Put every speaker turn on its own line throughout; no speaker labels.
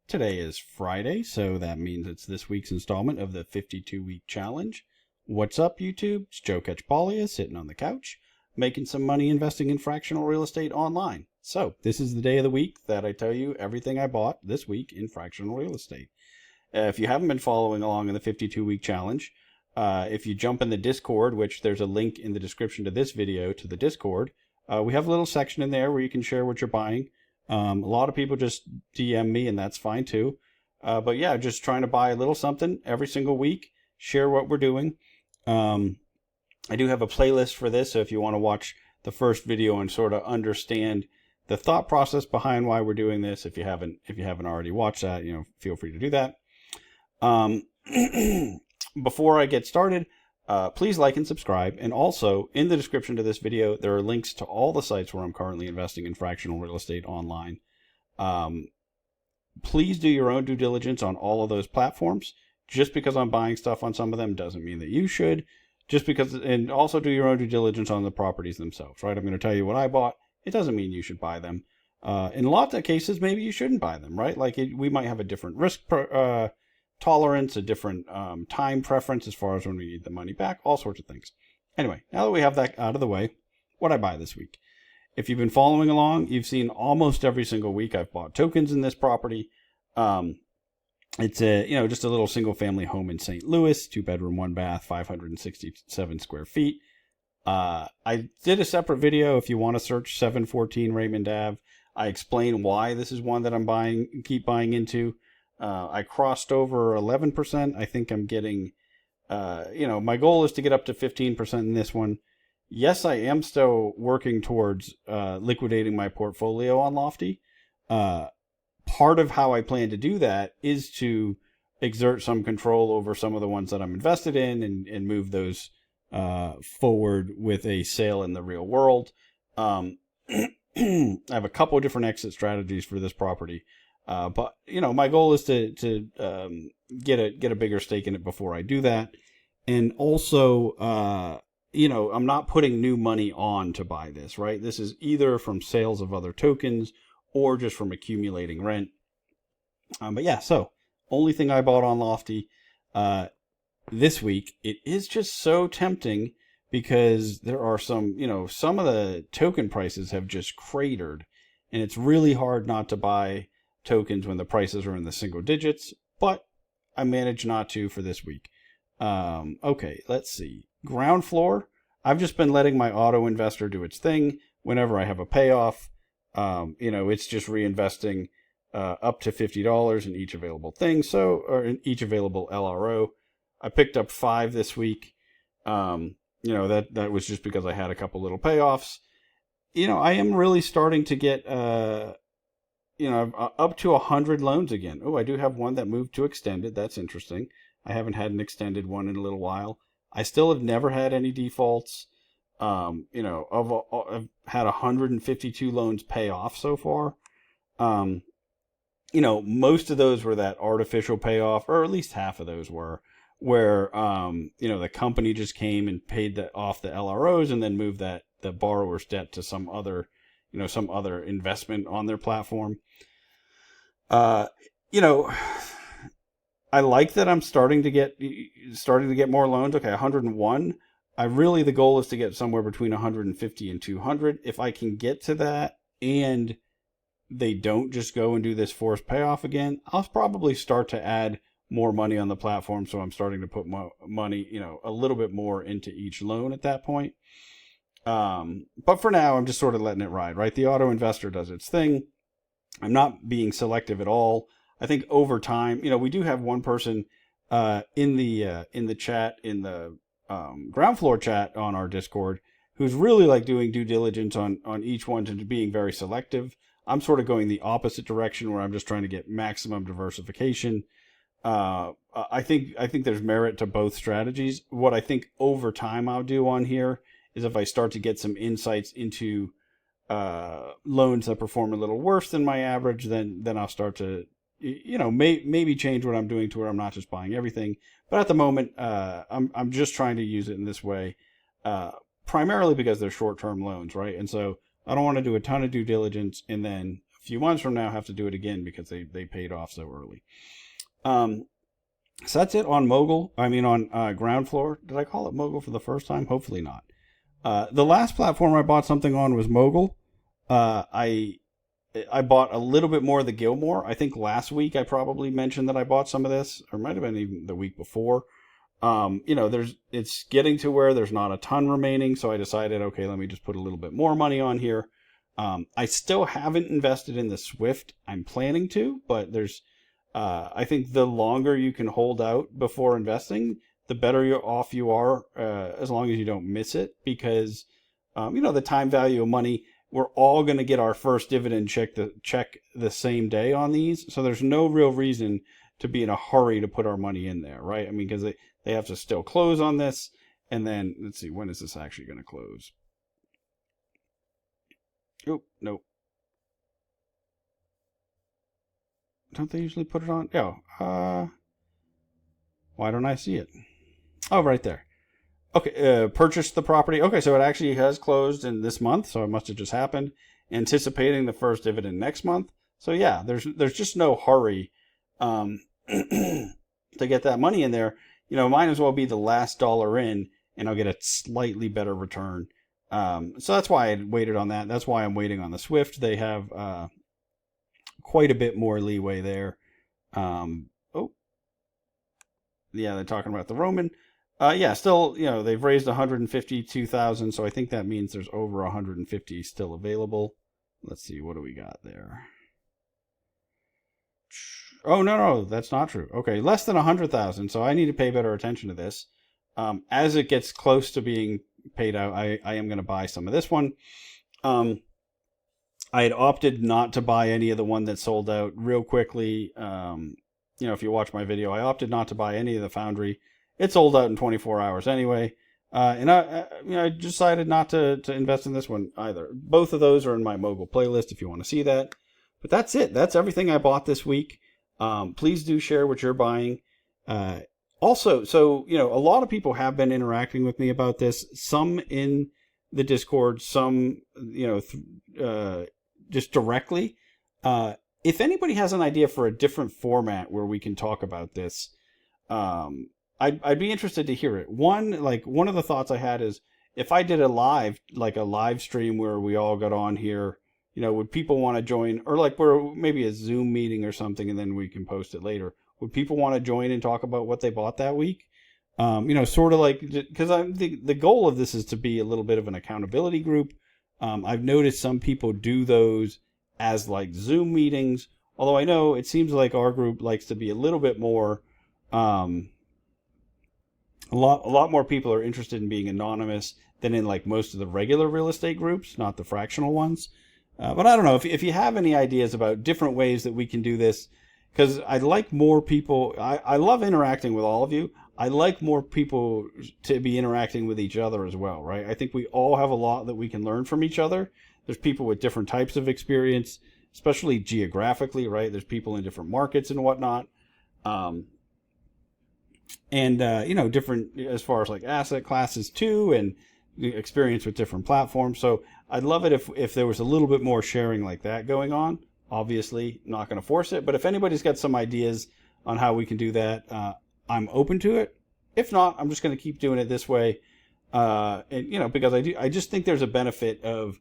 Today is Friday, so that means it's this week's installment of the 52-week challenge. What's up, YouTube? It's Joe Catchpolia sitting on the couch, making some money investing in fractional real estate online. So this is the day of the week that I tell you everything I bought this week in fractional real estate. If you haven't been following along in the 52-week challenge, if you jump in the Discord, which there's a link in the description to this video to the Discord, we have a little section in there where you can share what you're buying. A lot of people just DM me, and that's fine too. But yeah, just trying to buy a little something every single week, share what we're doing. I do have a playlist for this, so if you want to watch the first video and sort of understand the thought process behind why we're doing this, if you haven't already watched that, feel free to do that. Before I get started, please like and subscribe. And also, in the description to this video, there are links to all the sites where I'm currently investing in fractional real estate online. Please do your own due diligence on all of those platforms. Just because I'm buying stuff on some of them doesn't mean that you should. And also do your own due diligence on the properties themselves, right? I'm going to tell you what I bought. It doesn't mean you should buy them. In lots of cases, maybe you shouldn't buy them, right? We might have a different risk tolerance, a different time preference as far as when we need the money back, all sorts of things. Anyway, now that we have that out of the way, what I buy this week. If you've been following along, you've seen almost every single week I've bought tokens in this property. It's just a little single family home in St. Louis, 2-bedroom, 1-bath, 567 square feet. I did a separate video. If you want to search 714 Raymond Ave, I explain why this is one that I'm keep buying into. I crossed over 11%. I think I'm getting, my goal is to get up to 15% in this one. Yes, I am still working towards liquidating my portfolio on Lofty. Part of how I plan to do that is to exert some control over some of the ones that I'm invested in and move those forward with a sale in the real world. I have a couple of different exit strategies for this property. But my goal is to get a bigger stake in it before I do that. And also, I'm not putting new money on to buy this, right? This is either from sales of other tokens or just from accumulating rent. But yeah, so only thing I bought on Lofty this week. It is just so tempting because there are some of the token prices have just cratered, and it's really hard not to buy tokens when the prices are in the single digits, but I managed not to for this week. Okay, let's see. Ground floor. I've just been letting my auto investor do its thing. Whenever I have a payoff, it's just reinvesting up to $50 in each available thing. Or in each available LRO. I picked up 5 this week. That was just because I had a couple little payoffs. I am really starting to get up to 100 loans again. Oh, I do have one that moved to extended. That's interesting. I haven't had an extended one in a little while. I still have never had any defaults. I've had 152 loans pay off so far. Most of those were that artificial payoff, or at least half of those were, where, the company just came and paid off the LROs and then moved the borrower's debt to some other investment on their platform. I like that I'm starting to get more loans. Okay, 101. The goal is to get somewhere between 150 and 200. If I can get to that and they don't just go and do this forced payoff again, I'll probably start to add more money on the platform. So I'm starting to put money, a little bit more into each loan at that point. But for now, I'm just sort of letting it ride, right? The auto investor does its thing. I'm not being selective at all. I think over time, we do have one person in the chat, in the ground floor chat on our Discord, who's really doing due diligence on each one and being very selective. I'm sort of going the opposite direction where I'm just trying to get maximum diversification. I think there's merit to both strategies. What I think over time I'll do on here is if I start to get some insights into loans that perform a little worse than my average, then I'll start to maybe change what I'm doing to where I'm not just buying everything. But at the moment, I'm just trying to use it in this way, primarily because they're short-term loans, right? And so I don't want to do a ton of due diligence and then few months from now have to do it again because they paid off so early. So that's it on Mogul. I mean, on Ground Floor. Did I call it Mogul for the first time? Hopefully not. The last platform I bought something on was Mogul. I bought a little bit more of the Gilmore. I think last week I probably mentioned that I bought some of this, or it might have been even the week before. It's getting to where there's not a ton remaining, so I decided, okay, let me just put a little bit more money on here. I still haven't invested in the Swift. I'm planning to, but I think the longer you can hold out before investing, the better off you are, as long as you don't miss it, because, the time value of money, we're all going to get our first dividend check the same day on these. So there's no real reason to be in a hurry to put our money in there, right? I mean, because they have to still close on this. And then, let's see, when is this actually going to close? Oh, no. Don't they usually put it on? Oh, why don't I see it? Oh, right there. Okay, purchased the property. Okay, so it actually has closed in this month, so it must have just happened. Anticipating the first dividend next month. So yeah, there's just no hurry to get that money in there. Might as well be the last dollar in, and I'll get a slightly better return. So that's why I waited on that. That's why I'm waiting on the Swift. They have quite a bit more leeway there. Yeah, they're talking about the Roman. Still, they've raised 152,000, so I think that means there's over 150 still available. Let's see, what do we got there? Oh, no, that's not true. Okay, less than 100,000, so I need to pay better attention to this. As it gets close to being paid out, I am going to buy some of this one. I had opted not to buy any of the one that sold out real quickly. If you watch my video, I opted not to buy any of the Foundry. It sold out in 24 hours anyway. And I decided not to invest in this one either. Both of those are in my Mogul playlist if you want to see that. But that's it. That's everything I bought this week. Please do share what you're buying. Also, so, a lot of people have been interacting with me about this. Some in the Discord, some, just directly. If anybody has an idea for a different format where we can talk about this, I'd be interested to hear it. One of the thoughts I had is if I did a live stream where we all got on here, would people want to join, or where maybe a Zoom meeting or something, and then we can post it later. Would people want to join and talk about what they bought that week? Sort of because the goal of this is to be a little bit of an accountability group. I've noticed some people do those as Zoom meetings, although I know it seems like our group likes to be a little bit more, a lot more people are interested in being anonymous than in most of the regular real estate groups, not the fractional ones. But I don't know if you have any ideas about different ways that we can do this, because I'd like more people. I love interacting with all of you. I like more people to be interacting with each other as well, right? I think we all have a lot that we can learn from each other. There's people with different types of experience, especially geographically, right? There's people in different markets and whatnot. Different as far as asset classes too, and experience with different platforms. So I'd love it if there was a little bit more sharing like that going on. Obviously, not going to force it, but if anybody's got some ideas on how we can do that, I'm open to it. If not, I'm just going to keep doing it this way. Because I just think there's a benefit of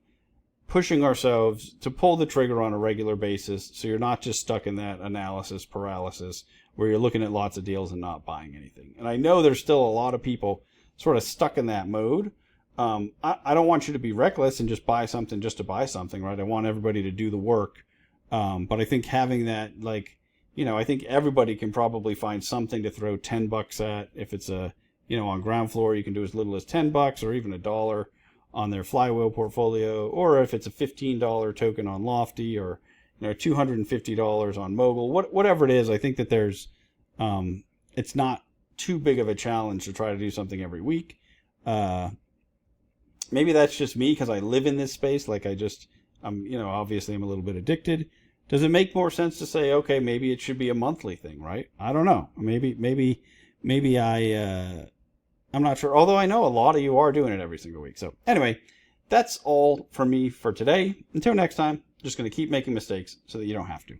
pushing ourselves to pull the trigger on a regular basis, so you're not just stuck in that analysis paralysis where you're looking at lots of deals and not buying anything. And I know there's still a lot of people sort of stuck in that mode. I don't want you to be reckless and just buy something just to buy something, right? I want everybody to do the work. But I think having that, I think everybody can probably find something to throw $10 at. If it's on Ground Floor, you can do as little as $10 or even $1 on their flywheel portfolio, or if it's a $15 token on Lofty, or $250 on Mogul, whatever it is. I think that there's it's not too big of a challenge to try to do something every week. Maybe that's just me because I live in this space. Obviously I'm a little bit addicted. Does it make more sense to say, okay, maybe it should be a monthly thing, right? I don't know. Maybe I'm not sure. Although I know a lot of you are doing it every single week. So anyway, that's all for me for today. Until next time, Just going to keep making mistakes so that you don't have to.